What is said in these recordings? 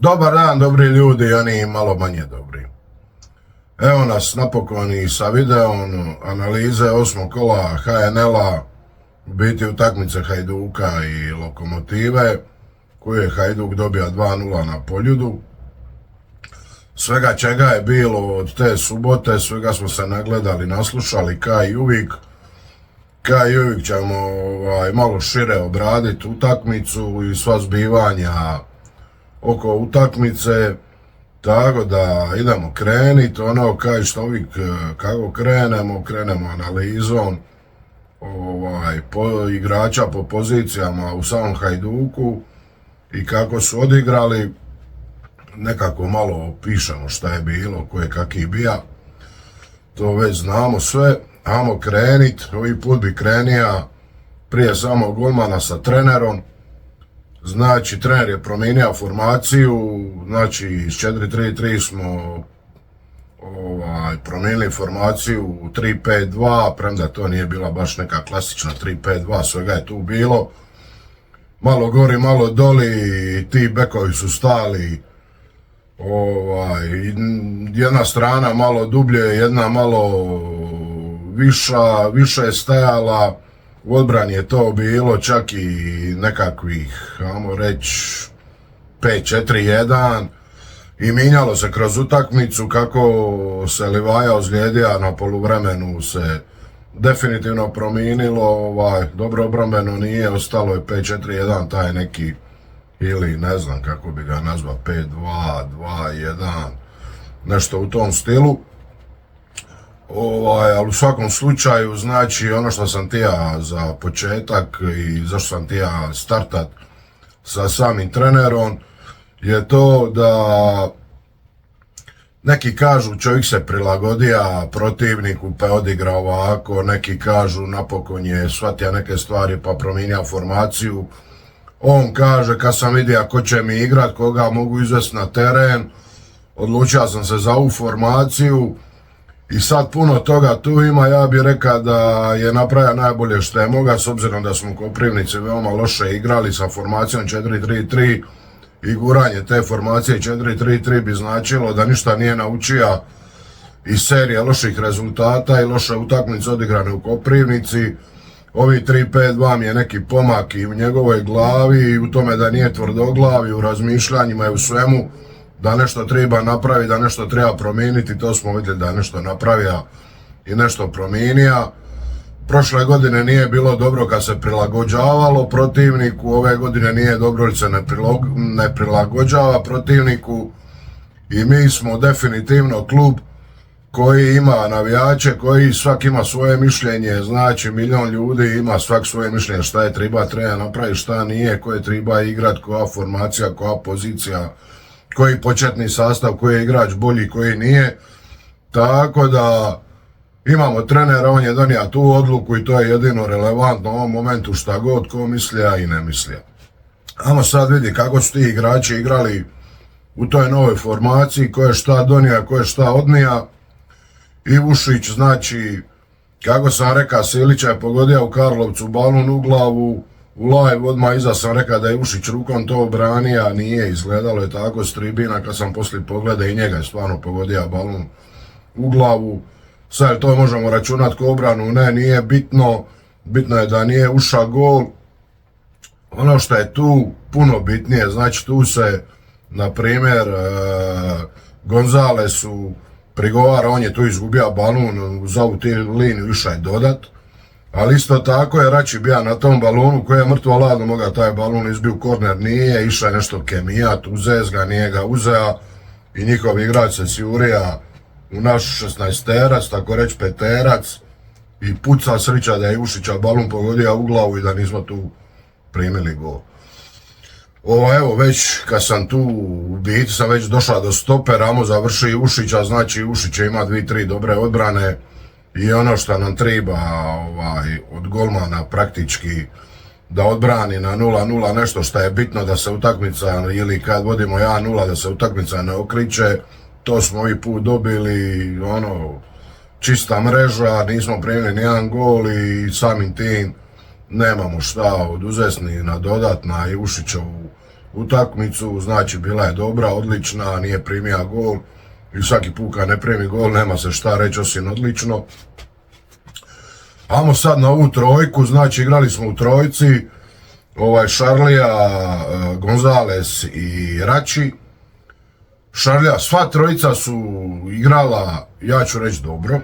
Dobar dan, dobri ljudi i oni malo manje dobri. Evo nas napokon i sa videom analize osmog kola HNL-a, u biti utakmice Hajduka i Lokomotive, koju je Hajduk dobio 2-0 na Poljudu. Svega čega je bilo od te subote, svega smo se nagledali, naslušali, kao i uvijek ćemo malo šire obraditi utakmicu i sva zbivanja oko utakmice, tako da idemo kreniti, kao što uvijek kako krenemo analizom igrača po pozicijama u samom Hajduku i kako su odigrali, nekako malo opišemo šta je bilo, ko je kaki bija, to već znamo sve. Ajmo krenit, ovaj put bi krenija prije samog golmana sa trenerom. Znači, trener je promijenio formaciju, znači iz 4-3-3 smo promijenili formaciju u 3-5-2, premda to nije bila baš neka klasična 3-5-2, svega je tu bilo. Malo gori, malo doli, ti bekovi su stali, jedna strana malo dublje, jedna malo više je stajala. U odbrani je to bilo čak i nekakvih, ajmo reći, 5-4-1 i mijenjalo se kroz utakmicu. Kako se Livaja ozlijedija na poluvremenu se definitivno promijenilo, dobro obrambeno nije, ostalo je 5-4-1, taj neki, ili ne znam kako bi ga nazvao, 5-2-2-1, nešto u tom stilu. Ali u svakom slučaju, znači, ono što sam tija za početak i zašto sam tija startat sa samim trenerom je to da neki kažu čovjek se prilagodija protivniku pa odigra ovako, neki kažu napokon je shvatio neke stvari pa promijenio formaciju. On kaže, kad sam vidio ko će mi igrat, koga mogu izvesti na teren, odlučio sam se za ovu formaciju. I sad puno toga tu ima, ja bih rekao da je napravio najbolje što je moga, s obzirom da smo u Koprivnici veoma loše igrali sa formacijom 4-3-3 i guranje te formacije 4-3-3 bi značilo da ništa nije naučio iz serije loših rezultata i loše utakmice odigrane u Koprivnici. Ovi 3-5-2 mi je neki pomak i u njegovoj glavi i u tome da nije tvrdoglav i u razmišljanjima i u svemu, da nešto treba napraviti, da nešto treba promijeniti. To smo vidjeli da je nešto napravio i nešto promijenio. Prošle godine nije bilo dobro kad se prilagođavalo protivniku, ove godine nije dobro jer se ne prilagođava protivniku i mi smo definitivno klub koji ima navijače, koji svak ima svoje mišljenje, znači milion ljudi ima svak svoje mišljenje šta je treba napraviti, šta nije, koje treba igrat, koja formacija, koja pozicija, koji početni sastav, koji je igrač bolji, koji nije. Tako da imamo trenera, on je donio tu odluku i to je jedino relevantno u ovom momentu, šta god ko mislija i ne mislija. Ajmo sad vidi kako su ti igrači igrali u toj novoj formaciji, ko je šta donija, ko je šta odnija. Ivušić, znači, kako sam rekao, Silića je pogodio u Karlovcu balon u glavu. U live odmah iza sam rekao da je Ivušić rukom to obranija, nije, izgledalo je tako s tribina, kad sam poslije pogleda i njega je stvarno pogodio balon u glavu. Sad to možemo računati ko obranu, ne, nije bitno, bitno je da nije ušao gol. Ono što je tu puno bitnije, znači tu se, na primjer, Gonzalesu prigovara, on je tu izgubio balon, uz ovu liniju išao je dodat. Ali isto tako je Rači bija na tom balonu koji je mrtvo ladno mogao taj balon izbiju korner, nije, išao je nešto kemijat, uzez ga, nije ga uzea i njihov igrač se sjurija u naš 16-terac, tako reći peterac i puca srića da je Ivušića balon pogodio u glavu i da nismo tu primili gol. Evo već kad sam tu, u biti sam već došao do stopera, amo završi Ivušića, znači Ivušić ima 2-3 dobre odbrane. I ono što nam treba od golmana praktički da odbrani na 0-0 nešto što je bitno da se utakmica, ili kad vodimo 1-0 da se utakmica ne okriče, to smo ovaj put dobili, čista mreža, nismo primili nijedan gol i samim tim nemamo šta oduzeti ni nadodat na Ivušićevu utakmicu, znači bila je dobra, odlična, nije primio gol i svaki put kad ne primi gol nema se šta reći osim odlično. Ajmo sad na ovu trojku, znači igrali smo u trojci, Šarlija, Gonzales i Rači. Šarlija, sva trojica su igrala, ja ću reći dobro,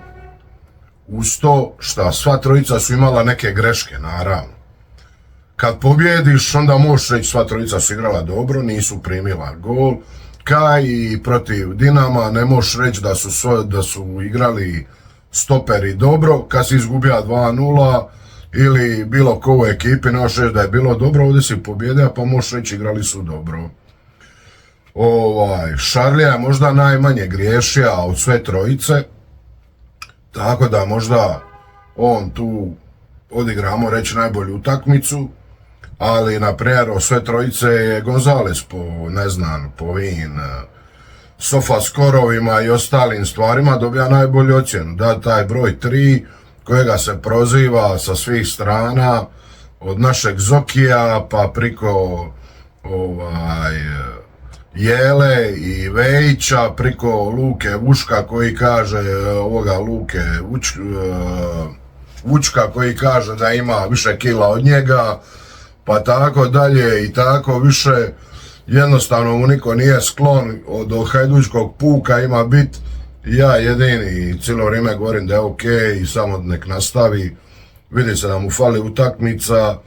uz to šta sva trojica su imala neke greške, naravno. Kad pobjediš, onda možeš reći sva trojica su igrala dobro, nisu primila gol. Kaj i protiv Dinama ne možeš reći da su igrali stoperi dobro, kad si izgubija 2-0 ili bilo ko u ekipi, ne možeš reći da je bilo dobro, ovdje si pobjedio pa možeš reći igrali su dobro. Šarlija je možda najmanje griješija od sve trojice, tako da možda on tu odigramo reći najbolju utakmicu, ali na primjer od sve trojice je Gonzales po ovim sofa skorovima i ostalim stvarima dobija najbolju ocjenu. Da, taj broj 3 kojega se proziva sa svih strana, od našeg Zokija pa priko Jele i Vejića, priko Luke Vučka koji kaže Vučka koji kaže da ima više kila od njega, pa tako dalje i tako više. Jednostavno mu niko nije sklon od hajdučkog puka ima bit. Ja jedini cijelo vrijeme govorim da je ok i samo nek nastavi. Vidi se da mu fali utakmica.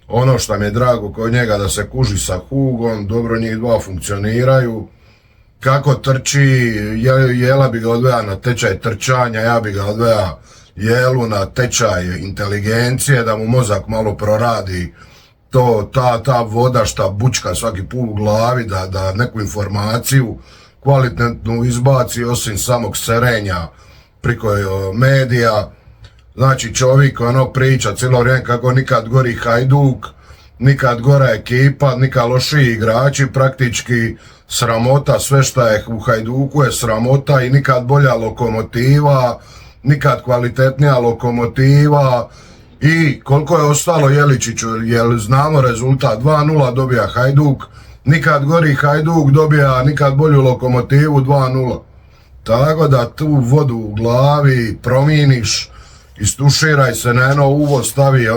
Ono što mi je drago kod njega da se kuži sa Hugom, dobro njih dva funkcioniraju. Kako trči, Jela bi ga odveja na tečaj trčanja, ja bi ga odveja Jelu na tečaj inteligencije, da mu mozak malo proradi ta voda šta bučka svaki put u glavi, da neku informaciju kvalitetnu izbaci osim samog serenja priko medija. Znači čovjek priča cijelo vrijeme kako nikad gori Hajduk, nikad gora ekipa, nikad lošiji igrači, praktički sramota, sve što je u Hajduku je sramota i nikad bolja Lokomotiva, nikad kvalitetnija Lokomotiva. I koliko je ostalo Jeličiću, jer znamo rezultat, 2-0 dobija Hajduk, nikad gori Hajduk dobija nikad bolju Lokomotivu 2-0. Tako da tu vodu u glavi promijeniš, istuširaj se na jedno uvo, stavi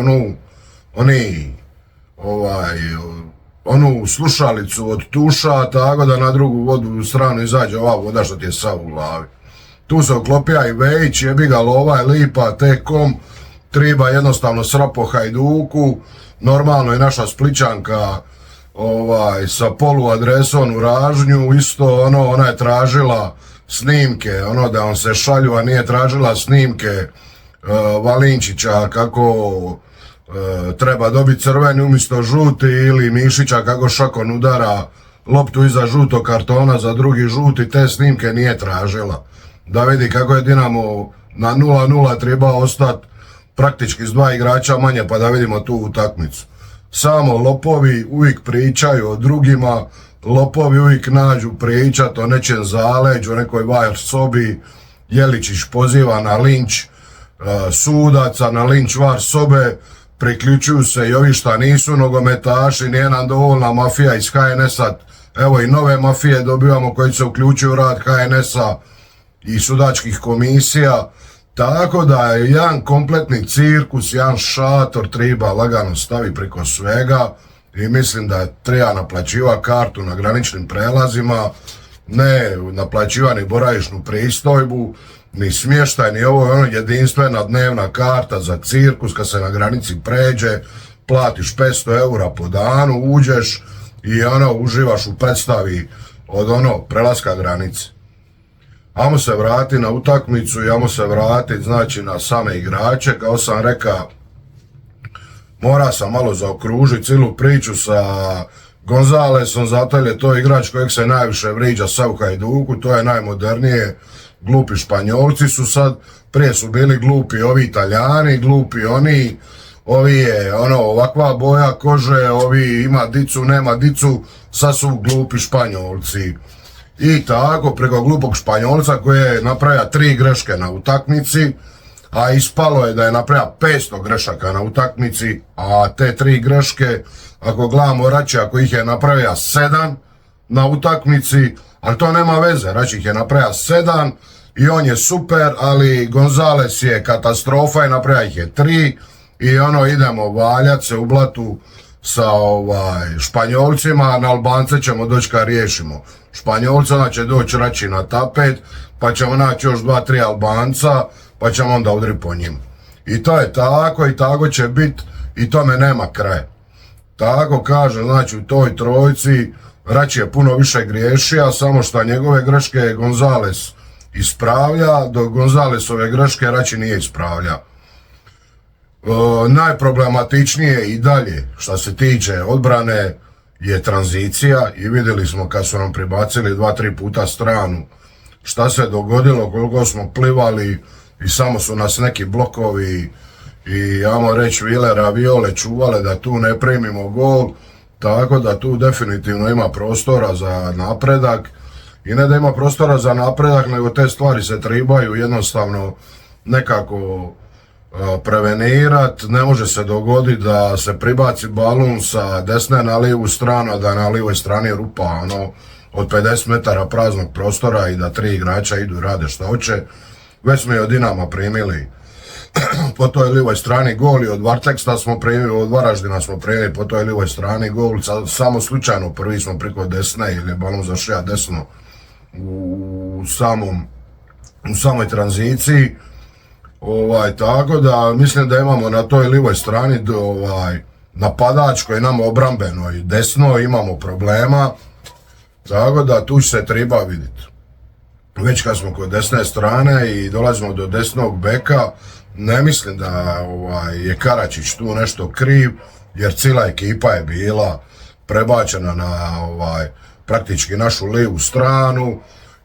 onu slušalicu od tuša, tako da na drugu vodu stranu izađe ova voda što ti je sav u glavi. Tu se uklopija i Vejić, jebi ga lova je lipa, tekom, treba jednostavno srapo Hajduku, normalno je naša Spličanka sa poluadresom u Ražnju, isto ona je tražila snimke, da on se šalju, a nije tražila snimke Valinčića kako treba dobiti crveni umjesto žuti ili Mišića kako šakon udara loptu iza žutog kartona za drugi žuti, te snimke nije tražila. Da vidi kako je Dinamo na 0-0 treba ostati praktički s dva igrača manje pa da vidimo tu utakmicu. Samo lopovi uvijek pričaju o drugima, lopovi uvijek nađu pričat o nečem zaleđu, o nekoj var sobi, Jeličić poziva na linč sudaca, na linč var sobe, priključuju se i ovi šta nisu nogometaši, nije nam dovoljna mafija iz HNS-a, evo i nove mafije dobivamo koji se uključuju u rad HNS-a i sudačkih komisija, tako da je jedan kompletni cirkus, jedan šator treba lagano stavi preko svega i mislim da treba naplaćiva kartu na graničnim prelazima, ne naplaćiva ni boravišnu pristojbu, ni smještaj, ni ovo jedinstvena dnevna karta za cirkus, kad se na granici pređe, platiš 500 eura po danu, uđeš i uživaš u predstavi od prelaska granice. Ajmo se vratiti na utakmicu i ajmo se vratiti znači na same igrače. Kao sam rekao, mora sam malo zaokružiti cijelu priču sa Gonzalesom, zato je to igrač kojeg se najviše vriđa sa u Hajduku, to je najmodernije. Glupi Španjolci su sad, prije su bili glupi ovi Italijani, glupi ovi je ovakva boja kože, ovi ima dicu, nema dicu, sad su glupi Španjolci. I tako preko glupog Španjolca koji je napravio 3 greške na utakmici, a ispalo je da je napravio 500 grešaka na utakmici, a te 3 greške, ako gledamo Rači, ako ih je napravio 7 na utakmici, ali to nema veze, Rači ih je napravio 7 i on je super, ali Gonzales je katastrofa i napravio ih je 3 i idemo valjat se u blatu sa Španjolcima, na Albance ćemo doći kad riješimo Španjolca, onda će doći Rači na tapet, pa ćemo naći još 2-3 Albanca, pa ćemo onda udri po njim. I to je tako i tako će biti i tome nema kraja. Tako kaže, znači u toj trojci Rači je puno više griješio, samo što njegove greške Gonzales ispravlja, dok Gonzalesove greške Rači nije ispravlja. Najproblematičnije i dalje što se tiče odbrane je tranzicija i vidjeli smo kad su nam pribacili 2-3 puta stranu šta se dogodilo, koliko smo plivali i samo su nas neki blokovi i ajmo reći vile raviole čuvale da tu ne primimo gol, tako da tu definitivno ima prostora za napredak i ne da ima prostora za napredak, nego te stvari se trebaju jednostavno nekako prevenirat. Ne može se dogoditi da se pribaci balun sa desne na lijevu stranu, a da na lijevoj strani rupa od 50 metara praznog prostora i da 3 igrača idu i rade što hoće. Već smo i od Dinama primili po toj lijevoj strani gol i od Varteksta smo primili, od Varaždina smo primili po toj lijevoj strani gol, samo slučajno prvi smo priko desne ili je balon zašija desno u samoj tranziciji. Tako da mislim da imamo na toj lijevoj strani napadačkoj, nama obrambenoj desno imamo problema, tako da tu se treba vidjeti. Već kad smo kod desne strane i dolazimo do desnog beka, ne mislim da je Karačić tu nešto kriv, jer cijela ekipa je bila prebačena na praktički našu lijevu stranu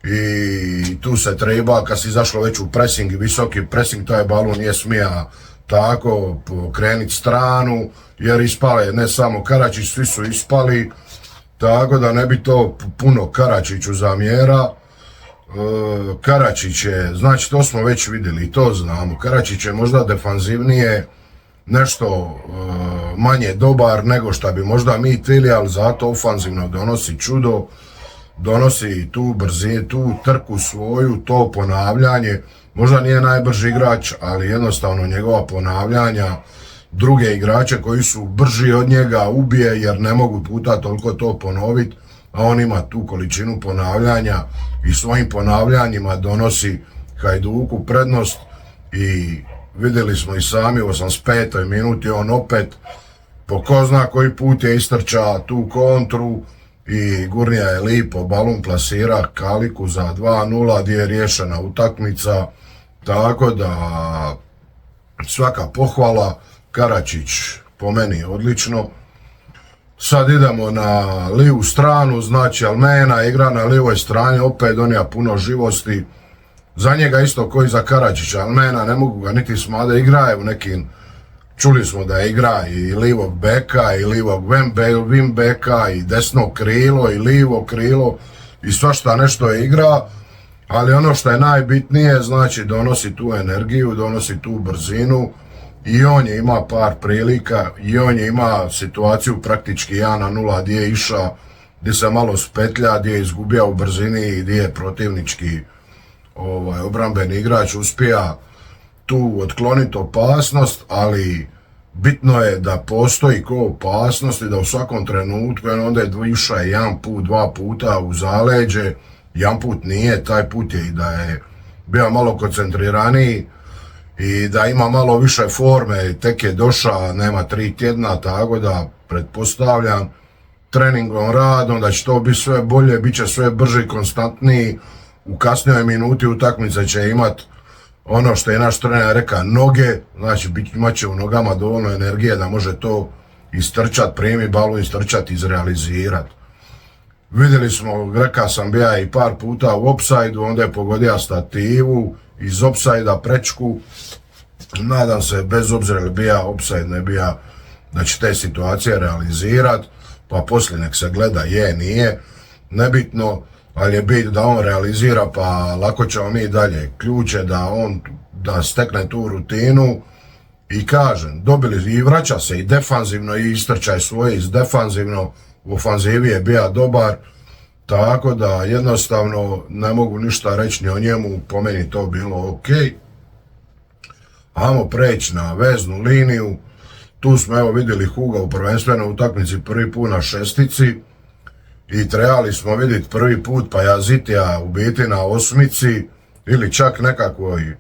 i tu se treba, kad si izašlo već u pressing i visoki pressing, taj balon nije smija tako okrenuti stranu, jer ispale ne samo Karačić, svi su ispali, tako da ne bi to puno Karačiću zamjera. Karačić je, znači to smo već vidjeli i to znamo, Karačić je možda defanzivnije nešto manje dobar nego što bi možda mi tili, ali zato ofanzivno donosi čudo, donosi tu brzinu, tu trku svoju, to ponavljanje. Možda nije najbrži igrač, ali jednostavno njegova ponavljanja druge igrače koji su brži od njega ubije, jer ne mogu puta toliko to ponoviti, a on ima tu količinu ponavljanja i svojim ponavljanjima donosi Hajduku prednost. I vidjeli smo i sami u 85. minuti on opet po ko zna koji put je istrča tu kontru i Gurnija je lipo balon plasira Kaliku za 2-0 gdje je riješena utakmica, tako da svaka pohvala. Karačić po meni odlično. Sad idemo na lijevu stranu, znači Almena igra na lijevoj strani, opet donija puno živosti. Za njega isto koji za Karačića, Almena ne mogu ga niti smada, igra je u nekim, čuli smo da igra i lijevog beka i lijevog wing beka i desno krilo i lijevo krilo i svašta nešto je igra, ali ono što je najbitnije, znači donosi tu energiju, donosi tu brzinu. I on je ima par prilika i on je ima situaciju praktički 1-0 gdje je išao, gdje se malo spetlja, gdje je izgubio u brzini i gdje je protivnički obrambeni igrač uspija tu otkloniti opasnost, ali bitno je da postoji ko opasnost i da u svakom trenutku onda je išao jedan put, 2 puta u zaleđe, jedan put nije, taj put je i da je bio malo koncentriraniji i da ima malo više forme, tek je došao, nema 3 tjedna, tako da pretpostavljam treningom, radom da će to biti sve bolje, bit će sve brži, konstantniji. U kasnijoj minuti utakmice će imat ono što je naš trener rekao, noge, znači imat će u nogama dovoljno energije da može to istrčat, primi balon, istrčat, izrealizirat. Vidjeli smo, rekao sam bija i par puta u opsajdu, onda je pogodio stativu, iz opsajda prečku. Nadam se, bez obzira li bija opsajd, ne bija, da će te situacije realizirat, pa poslije nek se gleda je, nije, nebitno, ali je bit da on realizira, pa lako ćemo mi dalje. Ključ je da on da stekne tu rutinu. I kažem, dobili i vraća se i defanzivno i istrčaj svoje iz defanzivno, u ofanzivi je bio dobar, tako da jednostavno ne mogu ništa reći ni o njemu, po meni to bilo ok. Ajmo preći na veznu liniju, tu smo evo vidjeli Huga u prvenstvenoj utakmici prvi put na šestici i trebali smo vidjeti prvi put Pajazitija u biti na osmici ili čak nekakvoj,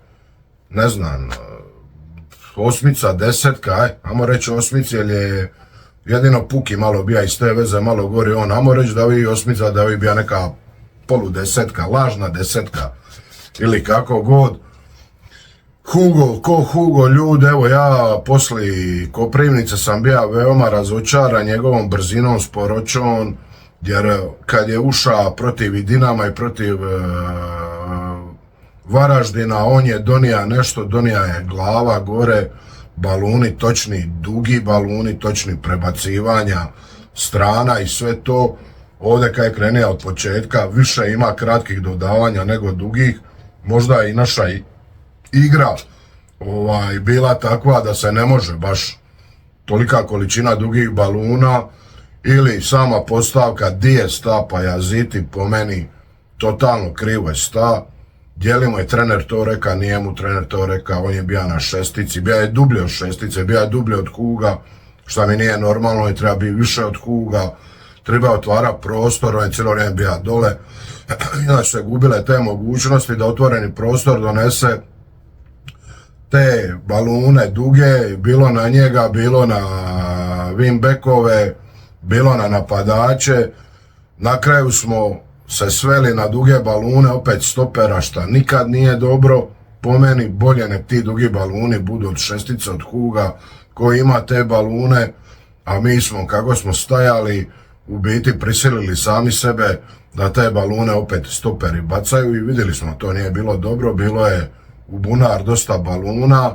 ne znam, osmica, desetka, ajmo reći osmici, jer je jedino Puki malo bija iz te veze, malo gori on, ajmo reći da vi osmica, da vi bija neka poludesetka, lažna desetka, ili kako god. Hugo ljudi, evo ja poslije Koprivnice sam bio veoma razočaran njegovom brzinom, sporoćom, jer kad je ušao protiv Dinama i protiv Varaždina, on je donija nešto, donija je glava gore, baluni točni, dugi baluni točni, prebacivanja strana i sve to. Ovdje kad je krenio od početka, više ima kratkih dodavanja nego dugih, možda je i naša igra bila takva da se ne može baš tolika količina dugih baluna ili sama postavka di je sta Pajaziti, po meni totalno krivo je sta. Dijelimo je trener to reka, nije mu trener to reka, on je bio na šestici, bio je dublje od šestice, bio je dublje od Huga, što mi nije normalno i treba biti više od Huga, treba otvara prostor, on je cijelo vrijeme bio dole, inače se gubile te mogućnosti da otvoreni prostor donese te balune duge, bilo na njega, bilo na winbackove, bilo na napadače. Na kraju smo se sveli na duge balune, opet stopera, šta nikad nije dobro. Po meni bolje nek ti dugi baluni budu od šestice, od Huga koji ima te balune, a mi smo kako smo stajali u biti prisilili sami sebe da te balune opet stoperi bacaju i vidjeli smo to nije bilo dobro, bilo je u bunar dosta baluna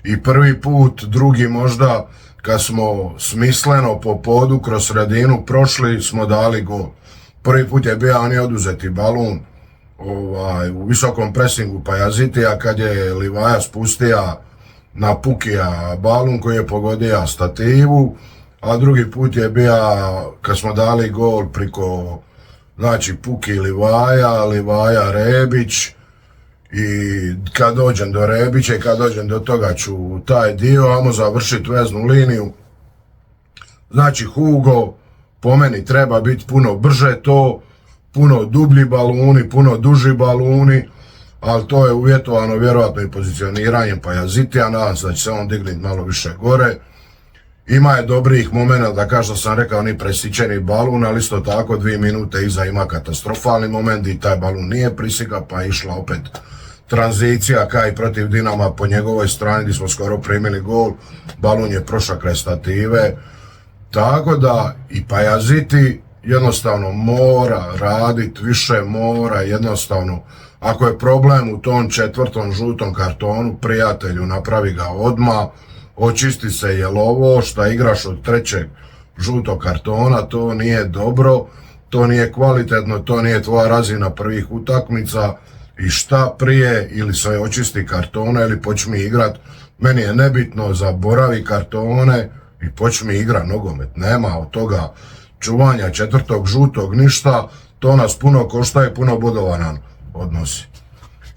i prvi put, drugi možda, kad smo smisleno po podu kroz sredinu prošli, smo dali gol. Prvi put je bio onaj oduzeti balun u visokom presingu Pajazitija kad je Livaja spustija na Pukija balun koji je pogodio stativu, a drugi put je bio kad smo dali gol priko znači Puki Livaja Rebić. I kad dođem do Rebića i kad dođem do toga ću taj dio, ajmo završiti veznu liniju. Znači Hugo po meni treba biti puno brže to, puno dublji baluni, puno duži baluni, ali to je uvjetovano vjerojatno i pozicioniranjem Pajazitija, nadam se da će se on dignuti malo više gore. Ima je dobrih momenata, kao što sam rekao, ni presičeni balun, ali isto tako 2 minute iza ima katastrofalni moment i taj balun nije prisika, pa je išla opet tranzicija kao i protiv Dinama po njegovoj strani gdje smo skoro primili gol, balun je prošao kraj stative, tako da i Pajaziti jednostavno mora raditi više, mora jednostavno, ako je problem u tom 4. žutom kartonu, prijatelju, napravi ga odmah, očisti se, jer ovo što igraš od 3. žutog kartona, to nije dobro, to nije kvalitetno, to nije tvoja razina prvih utakmica i šta prije ili se očisti kartone ili počmi igrat, meni je nebitno, zaboravi kartone i počmi igrat nogomet, nema od toga čuvanja 4. žutog ništa, to nas puno košta i puno bodova nam odnosi.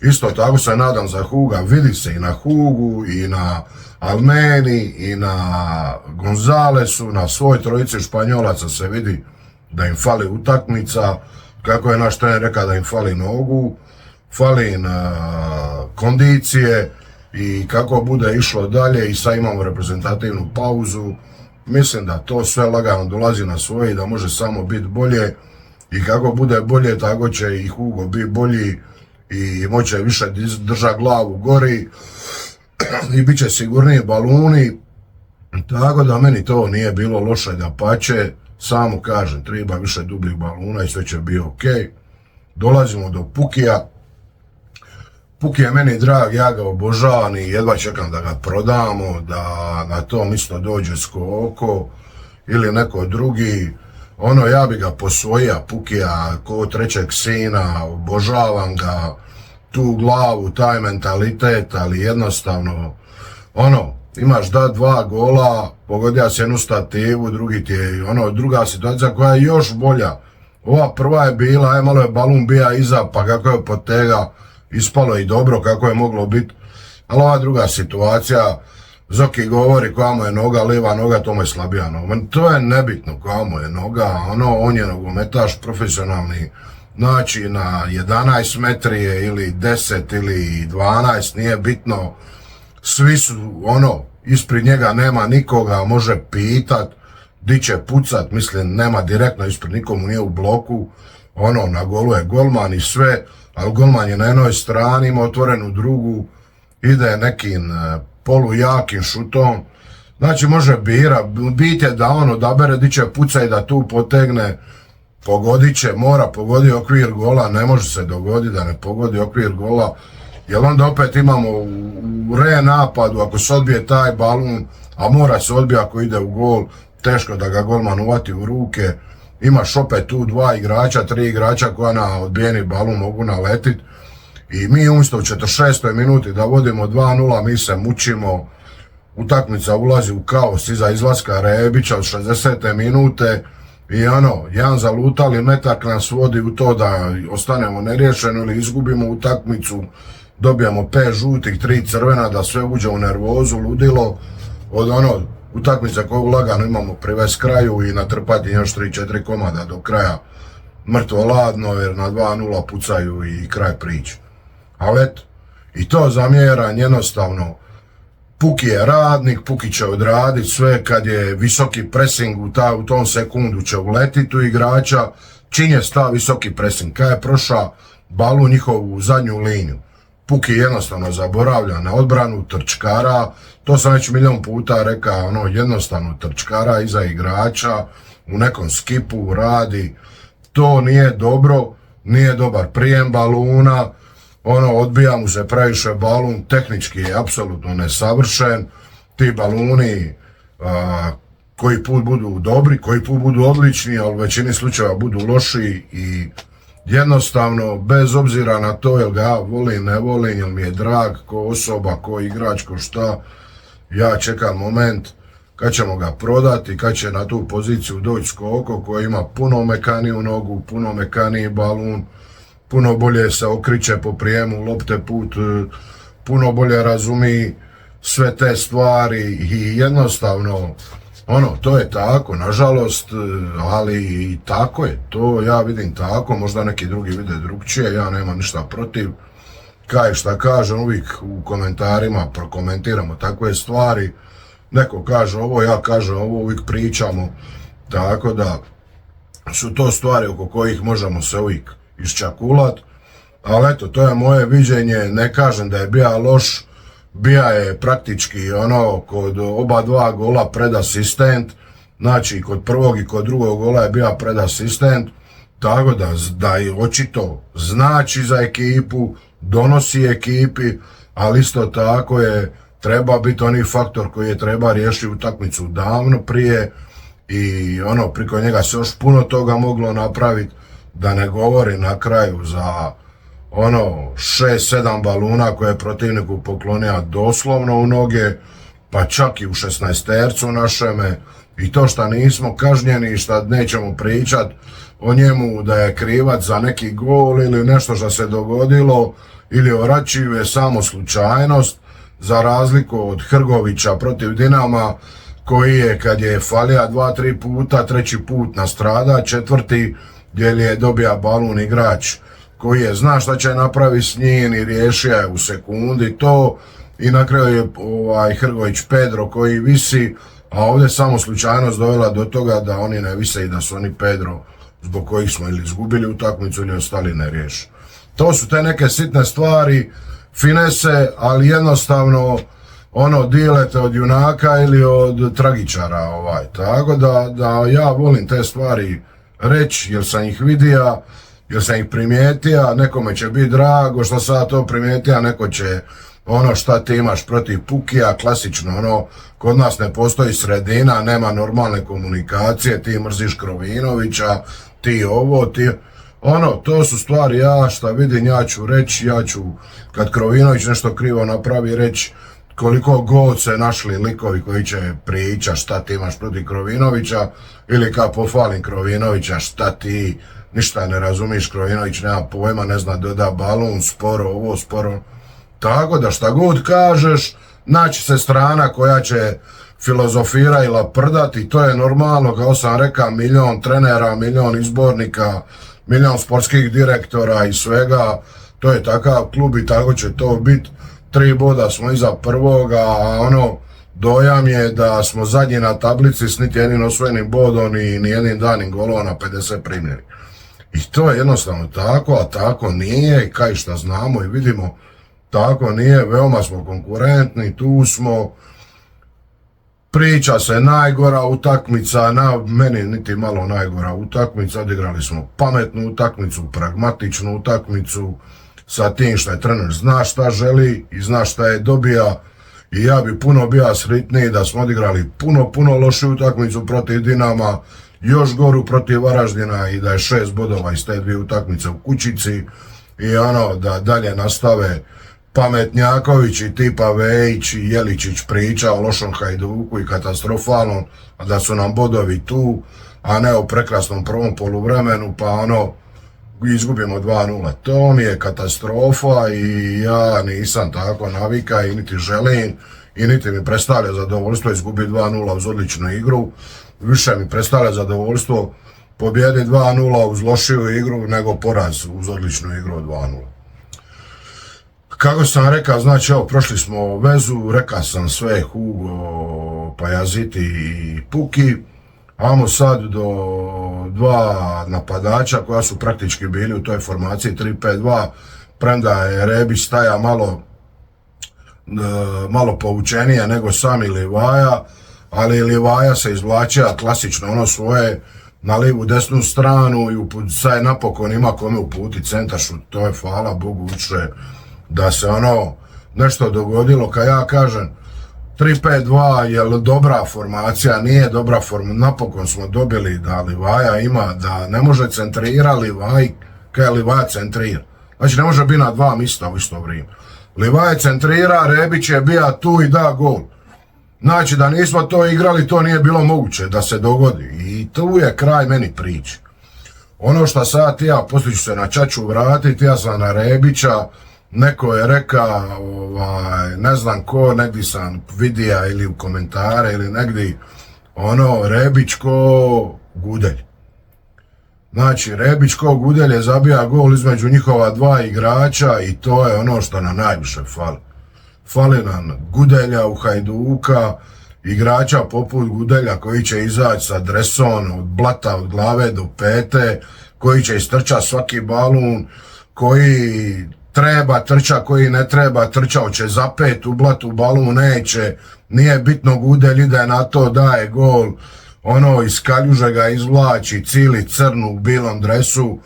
Isto tako se nadam za Huga, vidi se i na Hugu i na Almeni i na Gonzalesu, na svoj trojici Španjolaca se vidi da im fali utakmica, kako je naš trener rekao da im fali nogu, fali im kondicije i kako bude išlo dalje i sad imamo reprezentativnu pauzu, mislim da to sve lagano dolazi na svoje i da može samo biti bolje i kako bude bolje tako će i Hugo biti bolji i moće više držati glavu gori i bit će sigurniji baluni, tako da meni to nije bilo loše, dapače, samo kažem, treba više dubljih baluna i sve će biti ok. Dolazimo do Pukija. Puki je meni drag, ja ga obožavam i jedva čekam da ga prodamo, da na tom isto dođe Skoko ili neko drugi. Ja bi ga posvojio Pukija ko 3. sina, obožavam ga. tu glavu, taj mentalitet, ali jednostavno, imaš da 2 gola, pogodio si jednu stativu, drugi ti je, druga situacija koja je još bolja. Ova prva je bila, malo je balun bija iza, pa kako je potega, ispalo je i dobro kako je moglo biti. Ali ova druga situacija, Zoki govori koja mu je noga, lijeva noga, to mu je slabija noga. To je nebitno koja mu je noga, on je nogometaš profesionalni, znači na 11 metrije ili 10 ili 12, nije bitno. Svi su, ispred njega nema nikoga, može pitat, di će pucat, mislim, nema direktno ispred, nikomu nije u bloku, na golu je golman i sve, ali golman je na jednoj strani, ima otvorenu drugu, ide nekim polujakim šutom, znači može bira, bit je da odabere di će puca i da tu potegne, pogodit će, mora pogoditi okvir gola, ne može se dogoditi da ne pogodi okvir gola, jer onda opet imamo u renapadu, ako se odbije taj balun, a mora se odbije ako ide u gol, teško da ga golman uvati u ruke, imaš opet tu 2 igrača, 3 igrača koja na odbijeni balun mogu naletit i mi umjesto u 46. minuti da vodimo 2-0, mi se mučimo, utakmica ulazi u kaos iza izlaska Rebića od 60. minute i jedan zalutali metak nas vodi u to da ostanemo neriješeni ili izgubimo utakmicu, dobijemo 5 žutih, 3 crvena, da sve uđe u nervozu, ludilo, od utakmice koju lagano imamo privest kraju i natrpati još 3-4 komada do kraja mrtvo ladno, jer na 2-0 pucaju i kraj priče. Ali eto, i to zamjeran jednostavno, Puki je radnik, Puki će odraditi sve, kad je visoki pressing u tom sekundu će uletiti u igrača, čim je stav visoki pressing, kad je prošao balun njihovu zadnju liniju. Puki jednostavno zaboravlja na odbranu, trčkara, to sam već milion puta rekao, jednostavno trčkara iza igrača, u nekom skipu radi, to nije dobro, nije dobar prijem baluna, odbija mu se previše balun, tehnički je apsolutno nesavršen, ti baluni koji put budu dobri, koji put budu odlični, ali u većini slučajeva budu loši i jednostavno, bez obzira na to jel ga ja volim, ne volim, jel mi je drag ko osoba, ko igrač, ko šta, ja čekam moment kad ćemo ga prodati, kad će na tu poziciju doći Skoko koji ima puno mekaniju nogu, puno mekaniji balun, puno bolje se okriče po prijemu lopte put, puno bolje razumi sve te stvari i jednostavno, to je tako, nažalost, ali i tako je, to ja vidim tako, možda neki drugi vide drugčije, ja nemam ništa protiv, kaj šta kažem, uvijek u komentarima prokomentiramo takve stvari, neko kaže ovo, ja kažem ovo, uvijek pričamo, tako da su to stvari oko kojih možemo se uvijek iščakulat, ali eto, to je moje viđenje, ne kažem da je bija loš, bija je praktički kod oba 2 gola predasistent, znači kod prvog i kod drugog gola je bija predasistent, tako da je očito znači za ekipu, donosi ekipi, ali isto tako je treba biti onaj faktor koji je treba riješiti utakmicu davno prije i priko njega se još puno toga moglo napraviti, da ne govori na kraju za 6-7 baluna koje je protivniku poklonio doslovno u noge, pa čak i u 16-tercu našeme, i to što nismo kažnjeni, što nećemo pričat o njemu da je krivac za neki gol ili nešto što se dogodilo ili o Račiju je samo slučajnost, za razliku od Hrgovića protiv Dinama koji je kad je falija 2-3 puta, 3. put nastrada, 4. gdje je dobija balun igrač koji je zna šta će napraviti s njim i riješio je u sekundi to i na kraju je Hrgović Pedro koji visi, a ovdje samo slučajnost dovela do toga da oni ne vise i da su oni Pedro zbog kojih smo ili izgubili utakmicu ili ostali neriješeni. To su te neke sitne stvari, finese, ali jednostavno dilete od junaka ili od tragičara, tako da ja volim te stvari reći jer sam ih vidio, jer sam ih primijetio, nekome će biti drago što sam ja to primijetio, neko će šta ti imaš protiv Pukija, klasično kod nas ne postoji sredina, nema normalne komunikacije, ti mrziš Krovinovića, ti ovo, ti To su stvari, ja šta vidim, ja ću reći, kad Krovinović nešto krivo napravi, reći koliko god se našli likovi koji će pričati šta ti imaš protiv Krovinovića, ili kad pohvalim Krovinovića, šta ti ništa ne razumiš, Krovinović nema pojma, ne zna doda balun, sporo, ovo sporo. Tako da šta god kažeš, naći se strana koja će filozofira i laprdati, to je normalno, kao sam rekao, milion trenera, milion izbornika, milion sportskih direktora i svega, to je takav klub i tako će to biti. 3 boda smo iza prvoga, a dojam je da smo zadnji na tablici s niti jednim osvojenim bodom i ni jednim danim golova na 50 primljeni. I to je jednostavno tako, a tako nije, i kaj šta znamo i vidimo, tako nije, veoma smo konkurentni, tu smo, priča se najgora utakmica, meni niti malo najgora utakmica, odigrali smo pametnu utakmicu, pragmatičnu utakmicu, sa tim što je trener zna šta želi i zna šta je dobija, i ja bi puno bio sretniji da smo odigrali puno lošiju utakmicu protiv Dinama, još goru protiv Varaždina i da je 6 bodova iz te 2 utakmice u kućici i da dalje nastave pametnjaković i tipa Vejić i Jeličić priča o lošom Hajduku i katastrofalnom, a da su nam bodovi tu, a ne u prekrasnom prvom poluvremenu, pa izgubimo 2-0. To mi je katastrofa i ja nisam tako navika i niti želim i niti mi predstavlja zadovoljstvo izgubiti 2-0 uz odličnu igru. Više mi predstavlja zadovoljstvo pobjedi 2-0 uz lošiju igru nego poraz uz odličnu igru od 2-0. Kako sam rekao, znači prošli smo vezu, rekao sam sve, Hugo, Pajaziti i Puki. Amo sad do 2 napadača koja su praktički bili u toj formaciji 3-5-2, premda je Rebić staja malo povučenije nego sami Livaja, ali Livaja se izvlačio klasično svoje na livu desnu stranu i sad napokon ima kome uputi centaršut, to je hvala Bogu više da se nešto dogodilo. Kad ja kažem 3-5-2 je dobra formacija, nije dobra formacija, napokon smo dobili da Livaja ima, da ne može centrira Livaj, kaj Livaja centrira. Znači ne može biti na 2 mista u isto vrijeme. Livaja centrira, Rebić je bija tu i da gol. Znači da nismo to igrali, to nije bilo moguće da se dogodi i tu je kraj meni priče. Što sad ja, poslije ću se na Čaču vratiti, ja sam na Rebića, neko je rekao, ne znam ko, negdje sam vidio ili u komentare ili negdje, Rebić ko Gudelj. Znači, Rebić ko Gudelj je zabija gol između njihova 2 igrača i to je što nam najviše fali. Fali nam Gudelja u Hajduka, igrača poput Gudelja koji će izaći sa dresom od blata od glave do pete, koji će istrčati svaki balun, koji treba trča, koji ne treba trča, hoće zapet u blatu, balun neće, nije bitno, Gudelj ide na to, daje gol, iz kaljuže ga izvlači, cili crnu u bilom dresu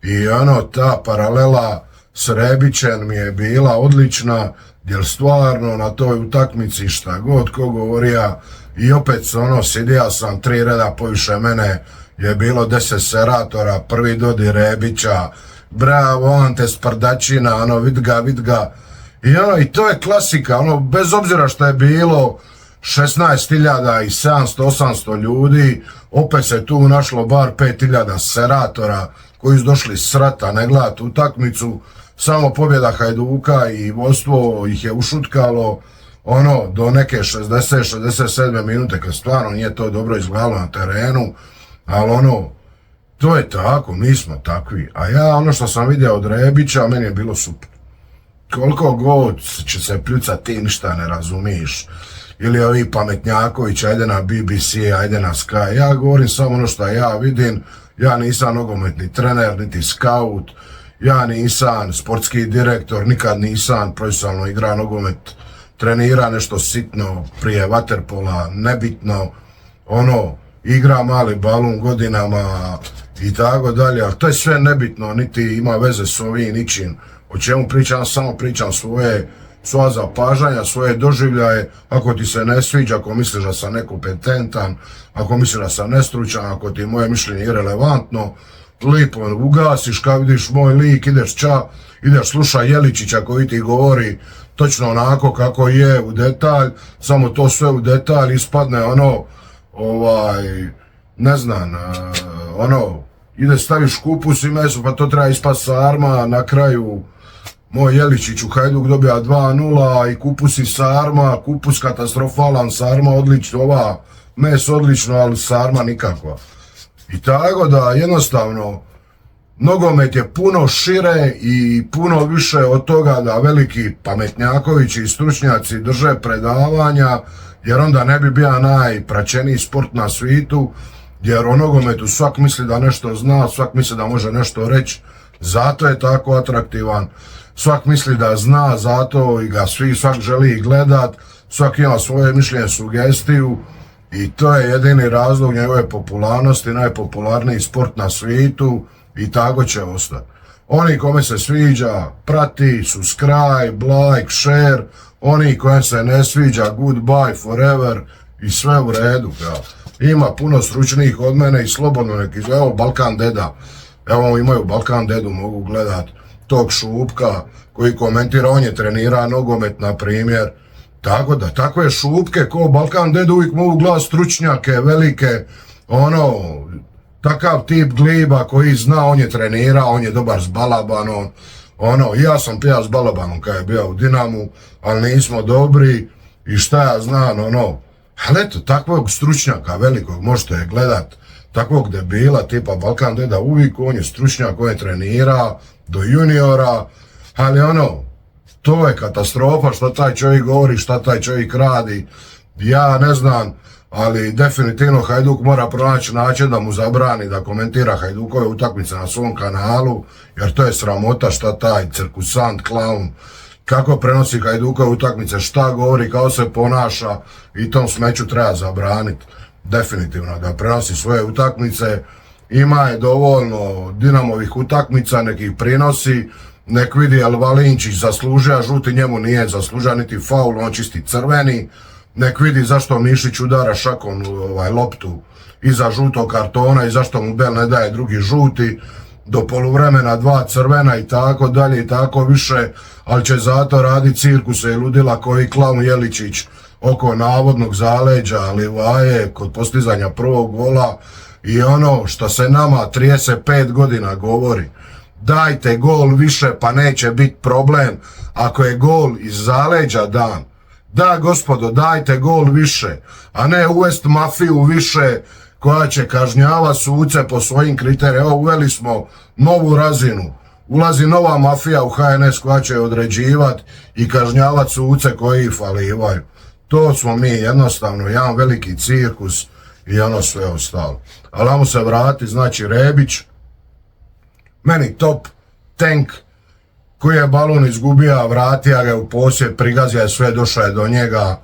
i ta paralela s Rebićem mi je bila odlična, jer stvarno na toj utakmici šta god ko govorija i opet sidija sam 3 reda poviše mene, je bilo 10 seratora, prvi dodir Rebića, bravo Ante Sprdačina, vid ga. I to je klasika, bez obzira što je bilo 16.700-800 ljudi, opet se tu našlo bar 5.000 seratora koji su došli s rata, ne gledati utakmicu, samo pobjeda Hajduka i vodstvo ih je ušutkalo, do neke 60-67 minute, kad stvarno nije to dobro izgledalo na terenu, ali to je tako, mi smo takvi. A ja što sam vidio od Rebića, meni je bilo super. Koliko god će se pljucat, ti ništa ne razumiš. Ili ovi pametnjaković, ajde na BBC, ajde na Sky. Ja govorim samo što ja vidim, ja nisam nogometni trener, niti scout, ja nisam sportski direktor, nikad nisam profesionalno igra nogomet, trenira nešto sitno prije vaterpola, nebitno, igra mali balun godinama i tako dalje, ali to je sve nebitno, niti ima veze s ovim ničim. O čemu pričam, samo pričam svoja zapažanja, svoje doživljaje. Ako ti se ne sviđa, ako misliš da sam nekompetentan, ako misliš da sam nestručan, ako ti je moje mišljenje irelevantno, lipo ugasiš, kad vidiš moj lik, ideš slušaj Jeličića koji ti govori točno onako kako je u detalj, samo to sve u detalj ispadne ono, ne znam, ide staviš kupus i meso, pa to treba ispast sarma, na kraju moj Jeličić u Hajduk dobija 2-0 i kupus i sarma, kupus katastrofalan, sarma odlično, meso odlično, ali sarma nikakva. I tako da jednostavno nogomet je puno šire i puno više od toga da veliki pametnjakovići i stručnjaci drže predavanja, jer onda ne bi bio najpraćeniji sport na svijetu, jer o nogometu svak misli da nešto zna, svak misli da može nešto reći, zato je tako atraktivan, svak misli da zna, zato i ga svak želi gledat, svak ima svoje mišljenje, sugestiju i to je jedini razlog njegove popularnosti, najpopularniji sport na svijetu i tako će ostati. Oni kome se sviđa, prati, subscribe, like, share, oni kome se ne sviđa, goodbye, forever i sve u redu. Ima puno stručnijih od mene i slobodno neki, evo Balkan Deda, evo imaju Balkan Dedu, mogu gledat tog Šupka koji komentira, on je trenira nogomet na primjer, tako da takve Šupke ko Balkan Dedu uvijek mogu gledat stručnjake, velike, takav tip gliba koji zna, on je trenirao, on je dobar s Balabanom, ja sam pija s Balabanom kad je bio u Dinamu, ali nismo dobri i šta ja znam, ali eto, takvog stručnjaka velikog možete gledat, takvog debila tipa Balkan Deda uvijek, on je stručnjak, on je trenira do juniora, ali to je katastrofa šta taj čovjek govori, šta taj čovjek radi, ja ne znam, ali definitivno Hajduk mora pronaći način da mu zabrani da komentira Hajdukove utakmice na svom kanalu, jer to je sramota šta taj cirkusant, klaun, kako prenosi Hajdukove utakmice, šta govori, kako se ponaša i tom smeću treba zabraniti. Definitivno da prenosi svoje utakmice, ima je dovoljno Dinamovih utakmica, nek ih prinosi, nek vidi jel Valinčić zaslužio, žuti njemu nije zaslužio niti faul, on čisti crveni, nek vidi zašto Mišić udara šakom loptu iza žutog kartona i zašto mu Bel ne daje drugi žuti, do poluvremena 2 crvena i tako dalje i tako više, ali će zato raditi cirkuse i ludila koji klaun Jeličić oko navodnog zaleđa Livaje kod postizanja prvog gola i ono što se nama 35 godina govori, dajte gol više pa neće biti problem ako je gol iz zaleđa dan. Da gospodo, dajte gol više, a ne uvest mafiju više koja će kažnjava suce po svojim kriterijima. Evo, uveli smo novu razinu, ulazi nova mafija u HNS koja će određivati i kažnjavati suce koji ih falivaju. To smo mi jednostavno, jedan veliki cirkus i sve ostalo. Ali ajmo se vrati, znači Rebić, meni top, tank, koji je balon izgubio, vratija ga u posjed, prigazija je sve, došao je do njega,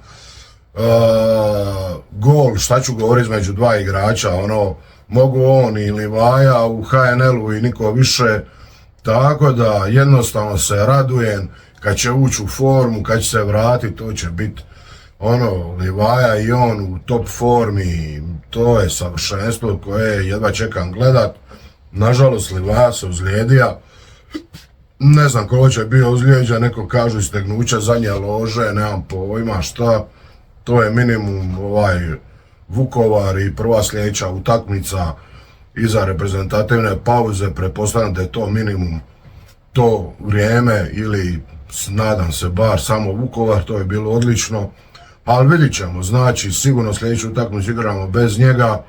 gol, šta ću govoriti između dva igrača, mogu on i Livaja u HNL-u i niko više, tako da jednostavno se radujem kad će ući u formu, kad će se vratiti, to će biti Livaja i on u top formi, to je savršenstvo koje jedva čekam gledat. Nažalost Livaja se ozlijedija, ne znam koliko će bio ozlijeđen, neko kažu istegnuća zadnje lože, nemam pojma šta, to je minimum Vukovar i prva sljedeća utakmica iza reprezentativne pauze, pretpostavljam da je to minimum to vrijeme ili nadam se bar samo Vukovar, to je bilo odlično, ali vidit ćemo, znači sigurno sljedeću utakmicu igramo bez njega.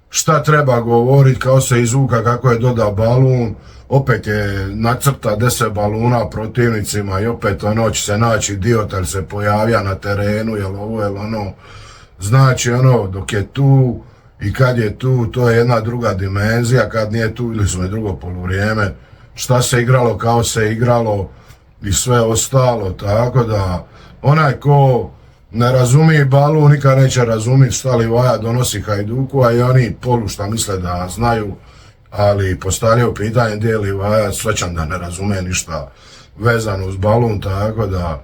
Šta treba govoriti, kao se izvuka, kako je doda balun, opet je nacrta 10 baluna protivnicima i opet će se naći Diotel se pojavlja na terenu, jel ovo, jel ono, znači dok je tu i kad je tu, to je jedna druga dimenzija, kad nije tu ili smo je drugo poluvrijeme, šta se igralo, kao se igralo i sve ostalo, tako da onaj ko ne razumije balun, nikad neće razumjeti šta Livaja donosi Hajduku, a i oni polu šta misle da znaju, ali postavljaju pitanje gdje je Livaja, srećan da ne razume ništa vezano uz balun, tako da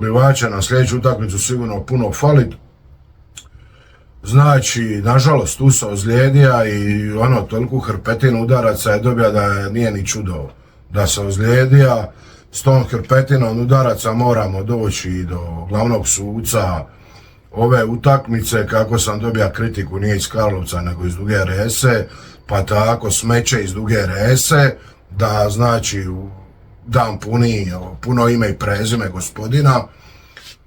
Livaja će na sljedeću utakmicu sigurno puno falit. Znači, nažalost, tu se ozlijedija i ono, toliko hrpetinu udaraca je dobija da nije ni čudo da se ozlijedija. S tom hrpetinom udaraca moramo doći do glavnog suca ove utakmice, kako sam dobija kritiku, nije iz Karlovca nego iz Duge Rese, pa tako smeće iz Duge Rese, da znači dam puno ime i prezime gospodina,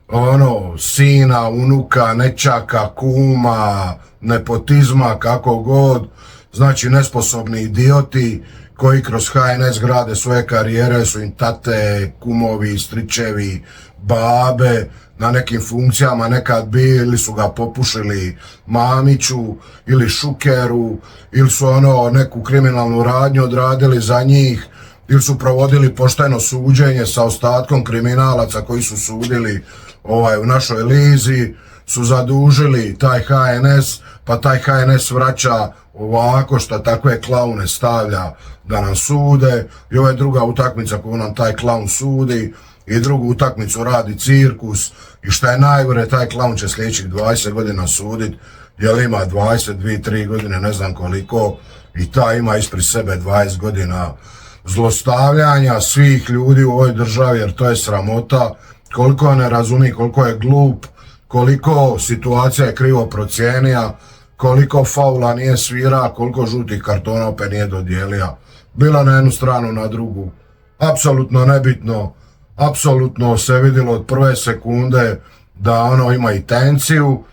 ono, sina, unuka, nečaka, kuma, nepotizma, kako god, znači nesposobni idioti koji kroz HNS grade svoje karijere, su im tate, kumovi, stričevi, babe, na nekim funkcijama nekad bili, su ga popušili Mamiću ili Šukeru, ili su ono neku kriminalnu radnju odradili za njih, ili su provodili pošteno suđenje sa ostatkom kriminalaca koji su sudili u našoj lizi, su zadužili taj HNS, pa taj HNS vraća ovako što takve klaune stavlja da nam sude, i ovo je druga utakmica koju nam taj klaun sudi, i drugu utakmicu radi cirkus, i šta je najgore, taj klaun će sljedećih 20 godina sudit, jer ima 22-3 godine, ne znam koliko, i taj ima ispred sebe 20 godina zlostavljanja svih ljudi u ovoj državi, jer to je sramota, koliko ne razumi, koliko je glup, koliko situacija je krivo procijenija, koliko faula nije svira, koliko žutih kartona opet nije dodijelija. Bila na jednu stranu, na drugu. Apsolutno nebitno, apsolutno se vidjelo od prve sekunde da ono ima intenciju,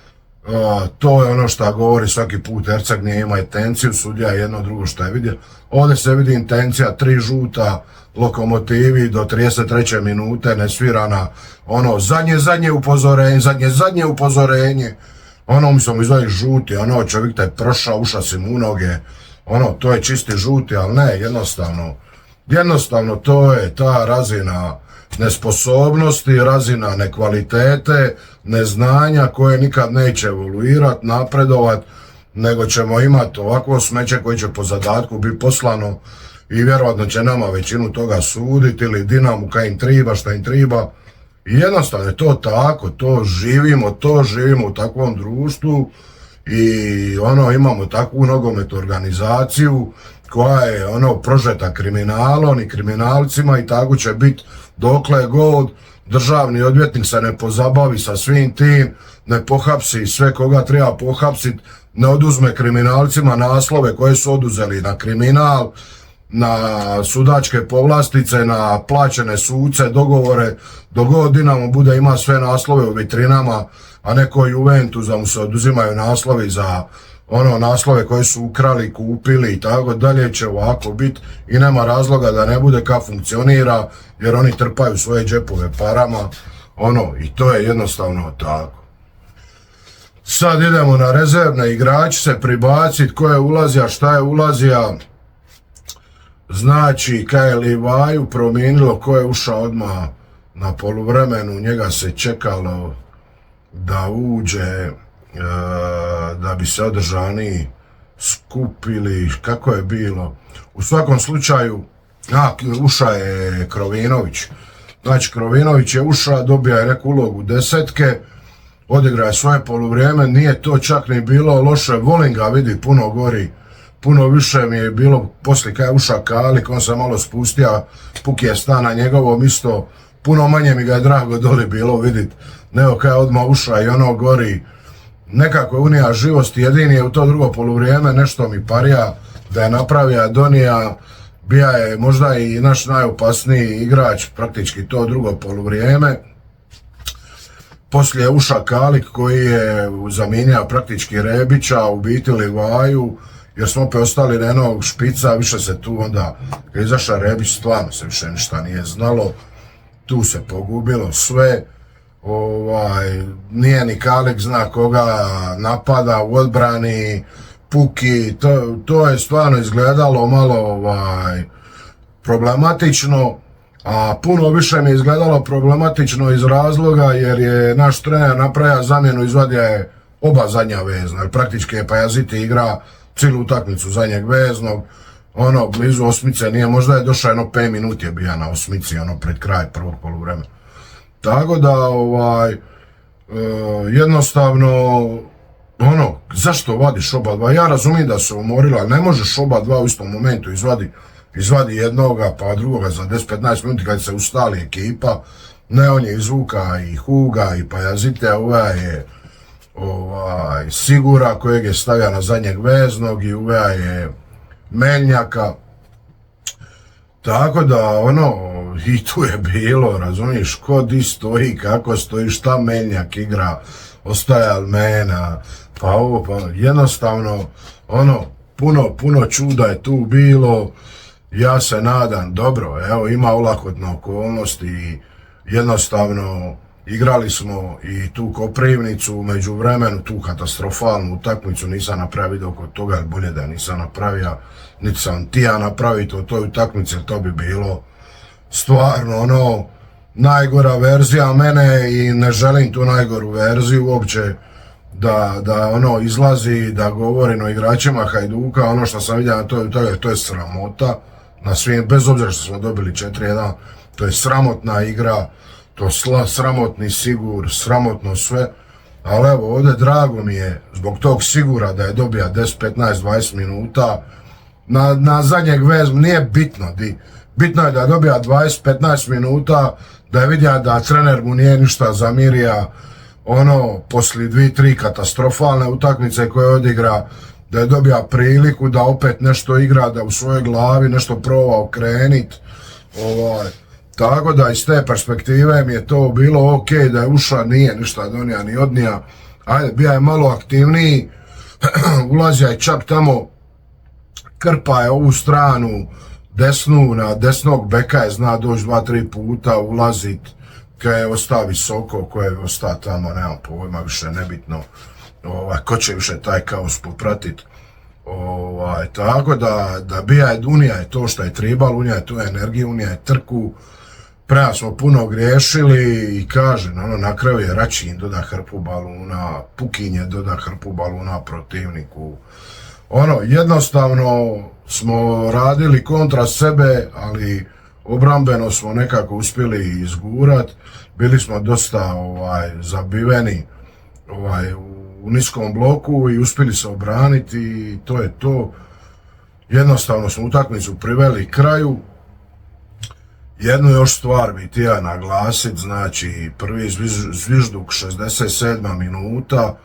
to je ono što govori svaki put, Erceg nije ima intenciju, sudija je jedno drugo što je vidio. Ovdje se vidi intencija, 3 žuta Lokomotivi do 33. minute nesvirana, ono zadnje upozorenje, ono umjesto mu izvadi žuti, ono čovjek taj prošao, uša si mu u noge, ono to je čisti žuti, ali ne, jednostavno to je ta razina nesposobnosti, razina nekvalitete, neznanja koje nikad neće evoluirati, napredovat, nego ćemo imati ovakvo smeće koje će po zadatku biti poslano i vjerojatno će nama većinu toga suditi ili Dinamu kaj im triba, šta im triba. I jednostavno je to tako, to živimo u takvom društvu i ono imamo takvu nogometnu organizaciju koja je ono prožeta kriminalom i kriminalcima i tako će biti dokle god državni odvjetnik se ne pozabavi sa svim tim, ne pohapsi sve koga treba pohapsiti, ne oduzme kriminalcima naslove koje su oduzeli na kriminal, na sudačke povlastice, na plaćene suce, dogovore, dok god Dinamo bude ima sve naslove u vitrinama, a neko Juventus da mu se oduzimaju naslovi za ono naslove koje su ukrali, kupili i tako dalje, će ovako biti i nema razloga da ne bude kako funkcionira, jer oni trpaju svoje džepove parama, ono, i to je jednostavno tako. Sad idemo na rezervne igrače se pribaciti, ko je ulazija, šta je ulazija. Znači, kad je Livaju promijenilo, ko je ušao odmah na poluvremenu, njega se čekalo da uđe, da bi se održani skupili, kako je bilo. U svakom slučaju, ušao je Krovinović. Znači, Krovinović je ušao, dobija je neku ulogu desetke, odigra je svoje poluvrijeme, nije to čak ni bilo loše, volim ga, vidi, puno gori. Puno više mi je bilo poslije kada je ušao Kalik, on se malo spustio, Puk je sta na njegovom isto, puno manje mi ga je drago doli bilo vidit, nego kada je odmah ušao i ono gori. Nekako je unija živosti, jedini je u to drugo poluvrijeme nešto mi parija da je napravio, donija, bija je možda i naš najopasniji igrač praktički to drugo poluvrijeme. Poslije je ušao Kalik koji je zamijenio praktički Rebića, u biti Livaju, jer smo opet ostali na jednog špica, više se tu onda, kad je izašao Rebić, stvarno se više ništa nije znalo, tu se pogubilo sve, nije ni Kalik zna koga napada u odbrani, Puki, to je stvarno izgledalo malo problematično, a puno više mi je izgledalo problematično iz razloga jer je naš trener napravio zamjenu, izvadio je oba zadnja vezna, jer praktički je Pajaziti igra cijelu utakmicu zadnjeg veznog, ono, blizu osmice nije, možda je došao jedno 5 minuti je bio na osmici, ono, pred kraj prvog poluvremena. Tako da, jednostavno, zašto vadiš oba dva? Ja razumijem da se umorila, ali ne možeš oba dva u istom momentu izvadi jednoga pa drugoga za 10-15 minuta kad se ustali ekipa. Ne, on je izvuka i Huga i Pajazite, je Sigura kojeg je stavio na zadnjeg veznog i je Meljnjaka. Tako da, i tu je bilo, razumiješ, ko di stoji, kako stoji, šta Meljnjak igra, ostaje Almena, pa jednostavno, puno čuda je tu bilo. Ja se nadam, dobro, evo, ima olakotne okolnosti i jednostavno igrali smo i tu Koprivnicu, u međuvremenu tu katastrofalnu utakmicu, nisam napravio video kod toga, ali bolje da nisam napravio, niti sam ti ja napraviti u toj utakmici, jer to bi bilo stvarno najgora verzija mene i ne želim tu najgoru verziju uopće da izlazi, da govorim o igračima Hajduka, ono što sam vidio na to je sramota, na svim, bez obzira što smo dobili 4-1, to je sramotna igra, to sramotni Sigur, sramotno sve, ali evo ovdje drago mi je zbog tog Sigura da je dobija 10, 15, 20 minuta, na zadnjeg vezmu, nije bitno, bitno je da dobija 20, 15 minuta, da je vidio da trener mu nije ništa zamirija, poslije 2-3 katastrofalne utakmice koje odigra, da je dobija priliku da opet nešto igra, da u svojoj glavi nešto proba okrenit, tako da iz te perspektive mi je to bilo ok, da je ušao, nije ništa donija ni odnija, ajde, bija je malo aktivniji, ulazija je čak tamo, krpa je ovu stranu, desnu, na desnog beka je zna doći 2-3 puta, ulazit, kad je ostao visoko, ko je ostao tamo, nemam pojma, više nebitno, ko će više taj kaos popratit. Tako da bija je, Unija je to što je tribalo, Unija je tu energiju, Unija je trku, prema smo puno griješili i kažem, na kraju je Račin doda hrpu baluna, Pukinje doda hrpu baluna protivniku. Jednostavno smo radili kontra sebe, ali obrambeno smo nekako uspjeli izgurat, bili smo dosta zabiveni u niskom bloku i uspjeli se obraniti i to je to. Jednostavno smo utakmicu priveli kraju. Jednu još stvar bi htio naglasiti, znači prvi zvižduk 67. minuta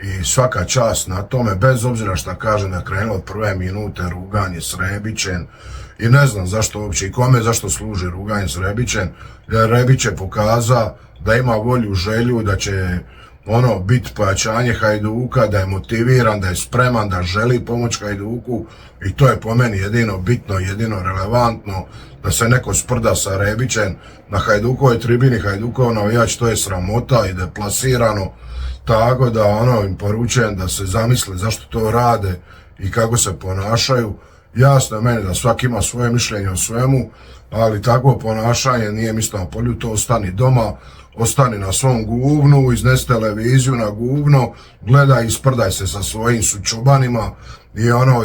i svaka čast na tome, bez obzira šta kažem da krenulo od prve minute ruganje s Rebićem i ne znam zašto uopće i kome zašto služi ruganje s Rebićem, jer Rebić je pokazao da ima volju, želju, da će biti pojačanje Hajduka, da je motiviran, da je spreman, da želi pomoć Hajduku i to je po meni jedino bitno, jedino relevantno, da se neko sprda sa Rebićem na Hajdukovoj tribini, Hajdukov navijač, to je sramota i deplasirano, tako da im poručujem da se zamisle zašto to rade i kako se ponašaju. Jasno je meni da svaki ima svoje mišljenje o svemu, ali takvo ponašanje nije mjesto na polju, to ostani doma, ostani na svom guvnu, iznesi televiziju na guvno, gledaj i sprdaj se sa svojim sučobanima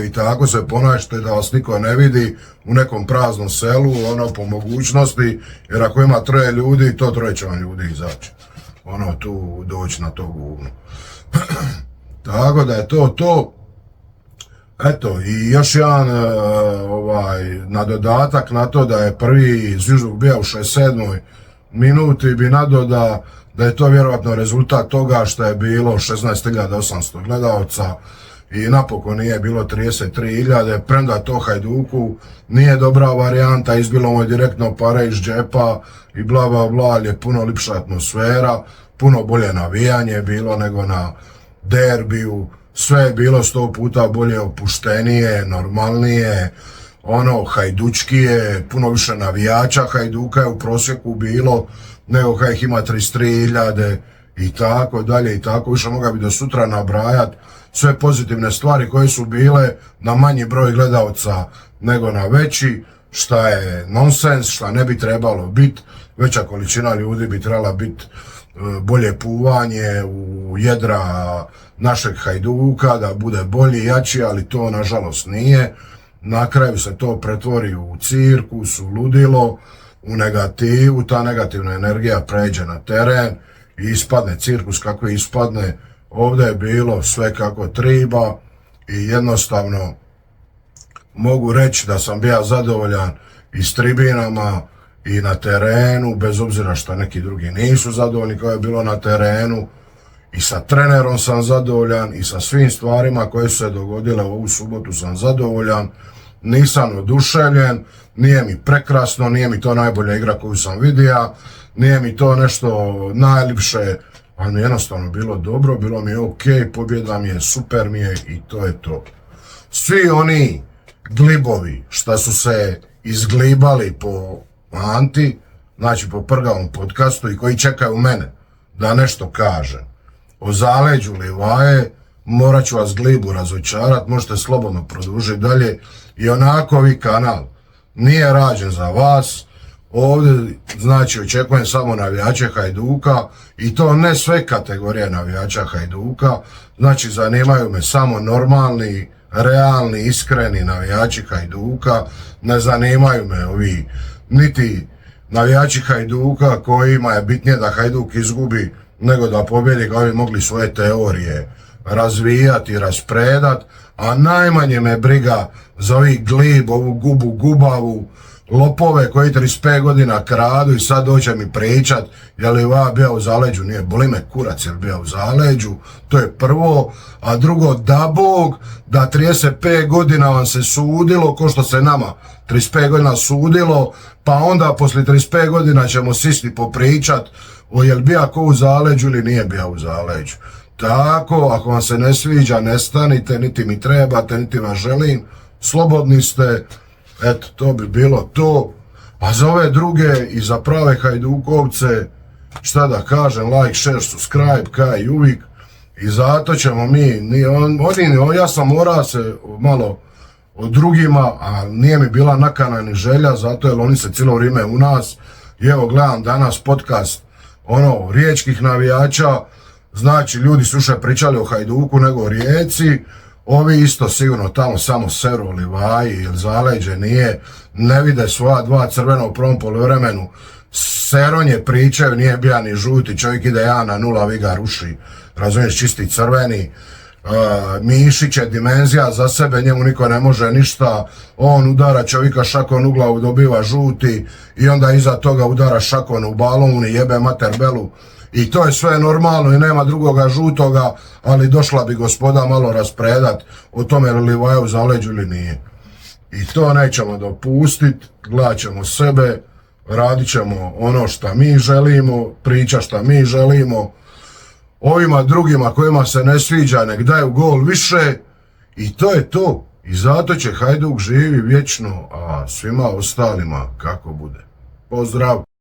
i tako se ponašajte da vas niko ne vidi u nekom praznom selu, po mogućnosti, jer ako ima 3 ljudi, to 3 će vam ljudi izaći. Tu doći na to guvno. Tako da je to. Eto, i još jedan na dodatak na to da je prvi zvižduk bio u 67. minuti bi nadodao da je to vjerojatno rezultat toga što je bilo 16.800 gledalca i napokon nije bilo 33.000, premda to Hajduku nije dobra varijanta, izbilo mu je direktno pare iz džepa i bla bla bla, ali je puno lipša atmosfera, puno bolje navijanje bilo nego na derbiju, sve je bilo 100 puta bolje, opuštenije, normalnije, hajdučkije, puno više navijača Hajduka je u prosjeku bilo nego kad ih ima 33.000 i tako dalje i tako više. Moga bi do sutra nabrajat sve pozitivne stvari koje su bile na manji broj gledalca nego na veći, šta je nonsens, šta ne bi trebalo biti, veća količina ljudi bi trebala biti, bolje puvanje u jedra našeg Hajduka, da bude bolji, jači, ali to nažalost nije. Na kraju se to pretvori u cirkus, u ludilo, u negativu, ta negativna energija pređe na teren i ispadne cirkus kako ispadne, ovdje je bilo sve kako treba i jednostavno mogu reći da sam bio zadovoljan i s tribinama i na terenu, bez obzira što neki drugi nisu zadovoljni kao je bilo na terenu. I sa trenerom sam zadovoljan i sa svim stvarima koje su se dogodile ovu subotu sam zadovoljan. Nisam oduševljen, nije mi prekrasno, nije mi to najbolja igra koju sam vidio, nije mi to nešto najljepše, ali mi jednostavno bilo dobro, bilo mi je ok, pobjeda mi je, super mi je i to je to. Svi oni glibovi što su se izglibali po Anti, znači po prgavom podcastu i koji čekaju mene da nešto kažem o zaleđu Livaje, morat ću vas glibu razočarat, možete slobodno produžiti dalje. I onako ovi kanal nije rađen za vas, ovdje znači očekujem samo navijače Hajduka i to ne sve kategorije navijača Hajduka, znači zanimaju me samo normalni, realni, iskreni navijači Hajduka, ne zanimaju me ovi niti navijači Hajduka kojima je bitnije da Hajduk izgubi nego da pobjedi, kao bi mogli svoje teorije razvijati i raspredat, a najmanje me briga za ovih glib, ovu gubu gubavu, lopove koji 35 godina kradu i sad doće mi pričat je li Livaja bija u zaleđu, nije, boli me kurac je li bija u zaleđu, to je prvo, a drugo da Bog da 35 godina vam se sudilo ko što se nama 35 godina sudilo, pa onda poslije 35 godina ćemo sisti popričat o je li bija ko u zaleđu ili nije bija u zaleđu. Tako, ako vam se ne sviđa, ne stanite, niti mi trebate, niti vam želim, slobodni ste, eto, to bi bilo to. A za ove druge i za prave Hajdukovce, šta da kažem, like, share, subscribe, kaj i uvijek. I zato ćemo mi, ja sam morao se malo od drugima, a nije mi bila nakana ni želja, zato jer oni se cijelo vrijeme u nas. I evo gledam danas podcast, riječkih navijača, znači ljudi su više pričali o Hajduku nego o Rijeci, ovi isto sigurno tamo samo seru o Livaji ili zaleđe nije, ne vide svoja dva crvena u prvom poluvremenu, seronje pričaju, nije bija ni žuti, čovjek ide 1-0, vi ga ruši, razumiješ, čisti crveni, Mišić je dimenzija za sebe, njemu niko ne može ništa, on udara čovjeka šakon u glavu, dobiva žuti i onda iza toga udara šakon u balon i jebe mater belu. I to je sve normalno i nema drugoga žutoga, ali došla bi gospoda malo raspredat o tome je li Livaja u zaleđu ili nije. I to nećemo dopustiti, gledat ćemo sebe, radit ćemo ono što mi želimo, priča što mi želimo. Ovima drugima kojima se ne sviđa nek daju gol više i to je to. I zato će Hajduk živi vječno, a svima ostalima kako bude. Pozdrav!